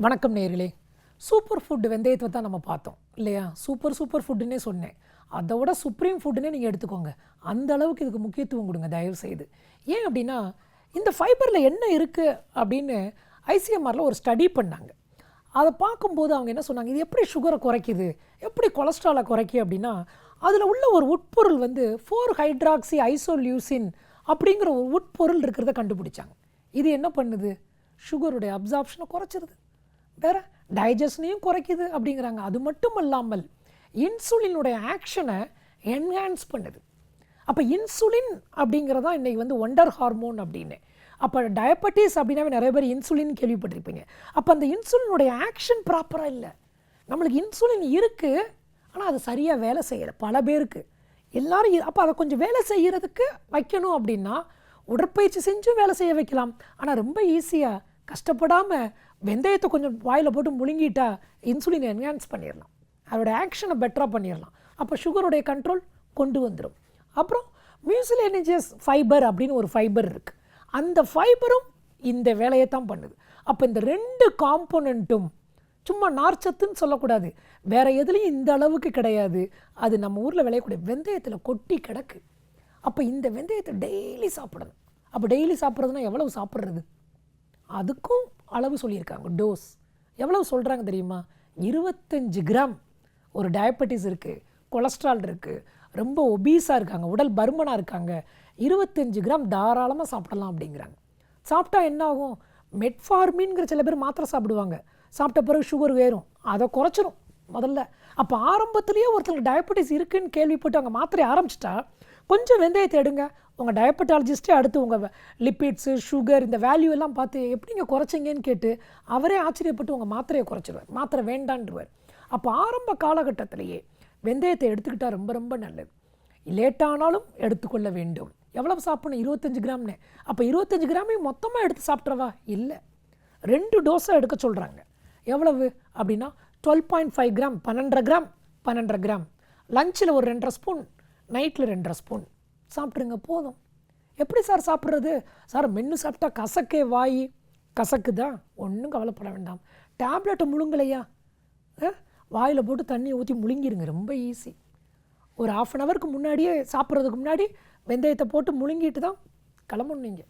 வணக்கம் நேயர்களே. Super food வெந்தயத்தை தான் நம்ம பார்த்தோம் இல்லையா? சூப்பர் ஃபுட்டுன்னே சொன்னேன். அதை விட சுப்ரீம் ஃபுட்டுன்னே நீங்கள் எடுத்துக்கோங்க. அந்த அளவுக்கு இதுக்கு முக்கியத்துவம் கொடுங்க தயவு செய்து. ஏன் அப்படின்னா, இந்த ஃபைபரில் என்ன இருக்குது அப்படின்னு ஐசிஎம்ஆரில் ஒரு ஸ்டடி பண்ணாங்க. அதை பார்க்கும்போது அவங்க என்ன சொன்னாங்க, இது எப்படி சுகரை குறைக்குது, எப்படி கொலஸ்ட்ராலை குறைக்கி அப்படின்னா, அதில் உள்ள ஒரு உட்பொருள் வந்து 4-ஹைட்ராக்சி ஐசோலியூசின் அப்படிங்கிற ஒரு உட்பொருள் இருக்கிறத கண்டுபிடிச்சாங்க. இது என்ன பண்ணுது? சுகருடைய அப்சார்ப்ஷனை குறைச்சிருது, வேறு டைஜஷனையும் குறைக்குது அப்படிங்கிறாங்க. அது மட்டும் இல்லாமல் இன்சுலினுடைய ஆக்ஷனை என்ஹான்ஸ் பண்ணுது. அப்போ இன்சுலின் அப்படிங்கிறதா இன்றைக்கி வந்து ஒண்டர் ஹார்மோன் அப்படின்னு. அப்போ டயபெட்டிஸ் அப்படின்னாவே நிறைய பேர் இன்சுலின் கேள்விப்பட்டிருப்பீங்க. அப்போ அந்த இன்சுலினுடைய ஆக்ஷன் ப்ராப்பராக இல்லை. நம்மளுக்கு இன்சுலின் இருக்குது, ஆனால் அது சரியாக வேலை செய்யலை பல பேருக்கு. எல்லோரும் அப்போ அதை கொஞ்சம் வேலை செய்கிறதுக்கு வைக்கணும் அப்படின்னா உடற்பயிற்சி செஞ்சும் வேலை செய்ய வைக்கலாம். ஆனால் ரொம்ப ஈஸியாக கஷ்டப்படாமல் வெந்தயத்தை கொஞ்சம் வாயில் போட்டு முழுங்கிட்டா இன்சுலினை என்ஹான்ஸ் பண்ணிடலாம், அதோட ஆக்ஷனை பெட்டராக பண்ணிடலாம். அப்போ சுகருடைய கண்ட்ரோல் கொண்டு வந்துடும். அப்புறம் மியூசிலேனியஸ் ஃபைபர் அப்படின்னு ஒரு ஃபைபர் இருக்குது. அந்த ஃபைபரும் இந்த வேலையை தான் பண்ணுது. அப்போ இந்த ரெண்டு காம்போனண்ட்டும் சும்மா நார்ச்சத்துன்னு சொல்லக்கூடாது, வேறு எதுலேயும் இந்த அளவுக்கு கிடையாது. அது நம்ம ஊரில் விளையக்கூடிய வெந்தயத்தில் கொட்டி கிடக்கு. அப்போ இந்த வெந்தயத்தை டெய்லி சாப்பிடணும். அப்போ டெய்லி சாப்பிட்றதுனா எவ்வளவு சாப்பிட்றது? அதுக்கும் அளவு சொல்லியிருக்காங்க. டோஸ் எவ்வளவு சொல்கிறாங்க தெரியுமா? 25 கிராம். ஒரு டயபெட்டிஸ் இருக்குது, கொலஸ்ட்ரால் இருக்குது, ரொம்ப ஒபீஸாக இருக்காங்க, உடல் பருமனாக இருக்காங்க, 25 கிராம் தாராளமாக சாப்பிடலாம் அப்படிங்கிறாங்க. சாப்பிட்டா என்ன ஆகும்? மெட்ஃபார்மின்ங்கிற சில பேர் மாத்திரை சாப்பிடுவாங்க, சாப்பிட்ட பிறகு சுகர் ஏறும், அதை குறைச்சிரும் முதல்ல. அப்போ ஆரம்பத்துலேயே ஒருத்தருக்கு டயபெட்டிஸ் இருக்குதுன்னு கேள்விப்பட்டு அவங்க மாத்திரையை ஆரம்பிச்சிட்டா கொஞ்சம் வெந்தயத்தை எடுங்க. உங்கள் டயபெட்டாலஜிஸ்ட்டே அடுத்து உங்கள் லிப்பிட்ஸு சுகர் இந்த வேல்யூ எல்லாம் பார்த்து எப்படிங்க குறைச்சிங்கன்னு கேட்டு அவரே ஆச்சரியப்பட்டு உங்கள் மாத்திரையை குறைச்சிடுவார், மாத்திரை வேண்டான்டுவார். அப்போ ஆரம்ப காலகட்டத்திலேயே வெந்தயத்தை எடுத்துக்கிட்டால் ரொம்ப ரொம்ப நல்லது. லேட்டானாலும் எடுத்துக்கொள்ள வேண்டும். எவ்வளவு சாப்பிடணும்? 25 கிராம்னு. அப்போ 25 கிராமையும் மொத்தமாக எடுத்து சாப்பிட்றவா? இல்லை, 2 டோஸாக எடுக்க சொல்கிறாங்க. எவ்வளவு அப்படின்னா 12.5 கிராம், 12.5 கிராம். லஞ்சில் ஒரு 2.5 ஸ்பூன், நைட்டில் 2.5 ஸ்பூன் சாப்பிட்ருங்க, போதும். எப்படி சார் சாப்பிட்றது? சார் மென்று சாப்பிட்டா கசக்கே, வாய் கசக்குதா? ஒன்றும் கவலைப்பட வேண்டாம். டேப்லெட்டை முழுங்கலையா, வாயில் போட்டு தண்ணியை ஊற்றி முழுங்கிருங்க, ரொம்ப ஈஸி. ஒரு 1/2 ஹவருக்கு முன்னாடியே சாப்பிட்றதுக்கு முன்னாடி வெந்தயத்தை போட்டு முழுங்கிட்டு தான் கிளம்பணும் நீங்கள்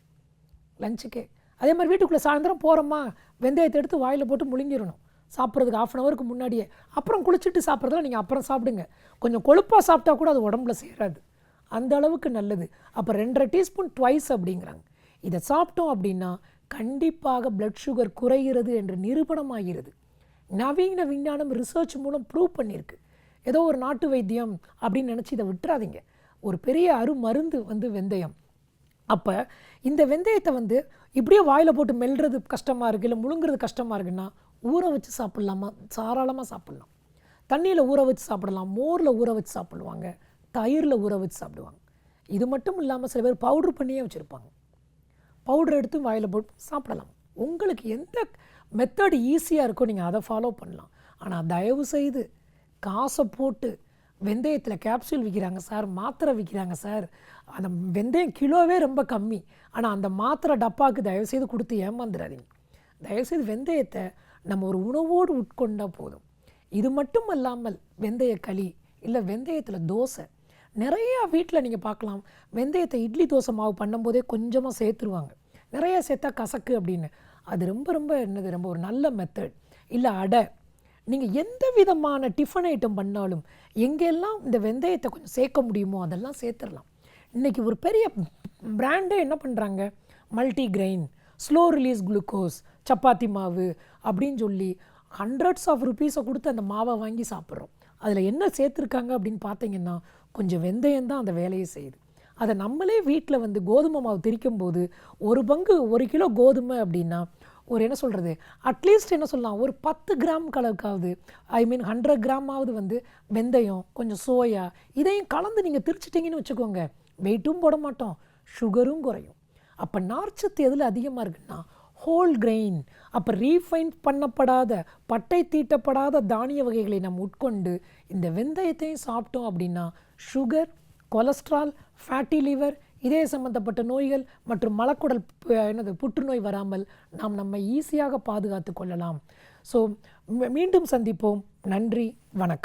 லஞ்சுக்கே. அதே மாதிரி வீட்டுக்குள்ளே சாயந்தரம் போகிறோமா, வெந்தயத்தை எடுத்து வாயில் போட்டு முழுங்கிடணும் சாப்பிட்றதுக்கு 1/2 ஹவருக்கு முன்னாடியே. அப்புறம் குளிச்சுட்டு சாப்பிட்றதுல நீங்கள் அப்புறம் சாப்பிடுங்க. கொஞ்சம் கொழுப்பாக சாப்பிட்டா கூட அது உடம்புல சேராது, அந்த அளவுக்கு நல்லது. அப்போ 2.5 டீஸ்பூன் ட்வைஸ் அப்படிங்கிறாங்க. இதை சாப்பிட்டோம் அப்படின்னா கண்டிப்பாக பிளட் சுகர் குறைகிறது என்று நிரூபணமாகிறது. நவீன விஞ்ஞானம் ரிசர்ச் மூலம் ப்ரூவ் பண்ணியிருக்கு. ஏதோ ஒரு நாட்டு வைத்தியம் அப்படின்னு நினச்சி இதை விட்டுறாதீங்க. ஒரு பெரிய அருமருந்து வந்து வெந்தயம். அப்போ இந்த வெந்தயத்தை வந்து இப்படியே வாயில் போட்டு மெல்றது கஷ்டமாக இருக்குது, இல்லை முழுங்குறது கஷ்டமாக இருக்குன்னா ஊற வச்சு சாப்பிட்லாமா? தாராளமாக சாப்பிட்லாம். தண்ணியில் ஊற வச்சு சாப்பிடலாம், மோரில் ஊற வச்சு சாப்பிடுவாங்க, தயிரில் ஊற வச்சு சாப்பிடுவாங்க. இது மட்டும் இல்லாமல் சில பேர் பவுட்ரு பண்ணியே வச்சுருப்பாங்க, பவுட்ரு எடுத்து வாயில் போட்டு சாப்பிடலாம். உங்களுக்கு எந்த மெத்தட் ஈஸியாக இருக்கோ நீங்கள் அதை ஃபாலோ பண்ணலாம். ஆனால் தயவு செய்து காசை போட்டு வெந்தயத்தில் கேப்சூல் விற்கிறாங்க சார், மாத்திரை விற்கிறாங்க சார், அந்த வெந்தயம் கிலோவே ரொம்ப கம்மி, ஆனால் அந்த மாத்திரை டப்பாவுக்கு தயவுசெய்து கொடுத்து ஏமாந்துடாதீங்க. தயவுசெய்து வெந்தயத்தை நம்ம ஒரு உணவோடு உட்கொண்டால் போதும். இது மட்டும் இல்லாமல் வெந்தய களி, இல்லை வெந்தயத்தில் தோசை நிறையா வீட்டில் நீங்கள் பார்க்கலாம். வெந்தயத்தை இட்லி தோசை மாவு பண்ணும்போதே கொஞ்சமாக சேர்த்துருவாங்க, நிறையா சேர்த்தா கசக்கு அப்படின்னு. அது ரொம்ப ரொம்ப என்னது, ரொம்ப ஒரு நல்ல மெத்தட். இல்லை அடை, நீங்கள் எந்த விதமான டிஃபன் ஐட்டம் பண்ணாலும் எங்கெல்லாம் இந்த வெந்தயத்தை கொஞ்சம் சேர்க்க முடியுமோ அதெல்லாம் சேர்த்துடலாம். இன்றைக்கி ஒரு பெரிய பிராண்டே என்ன பண்ணுறாங்க, multi grain, slow release glucose chapati மாவு அப்படின்னு சொல்லி ஹண்ட்ரட்ஸ் ஆஃப் ருபீஸை கொடுத்து அந்த மாவை வாங்கி சாப்பிட்றோம். அதில் என்ன சேர்த்துருக்காங்க அப்படின்னு பார்த்தீங்கன்னா கொஞ்சம் வெந்தயம் தான் அந்த வேலையை செய்யுது. அதை நம்மளே வீட்டில் வந்து கோதுமை மாவு திரிக்கும் போது 1 பங்கு 1 கிலோ கோதுமை அப்படின்னா ஒரு என்ன சொல்கிறது, அட்லீஸ்ட் என்ன சொல்லலாம், ஒரு 10 கிராம் கலவுக்காவது, 100 கிராமாவது வந்து வெந்தயம், கொஞ்சம் சோயா இதையும் கலந்து நீங்கள் திரிச்சிட்டிங்கன்னு வச்சுக்கோங்க, வெயிட்டும் போட மாட்டோம், சுகரும் குறையும். அப்போ நார்ச்சத்து எதில் அதிகமாக இருக்குன்னா ஹோல் கிரெயின். அப்போ ரீஃபைன் பண்ணப்படாத, பட்டை தீட்டப்படாத தானிய வகைகளை நம்ம உட்கொண்டு இந்த வெந்தயத்தையும் சாப்பிட்டோம் அப்படின்னா சுகர், கொலஸ்ட்ரால், ஃபேட்டி லிவர் இதய சம்பந்தப்பட்ட நோய்கள் மற்றும் மலக்குடல் புற்றுநோய் வராமல் நாம் நம்மை ஈஸியாக பாதுகாத்து கொள்ளலாம். ஸோ மீண்டும் சந்திப்போம். நன்றி, வணக்கம்.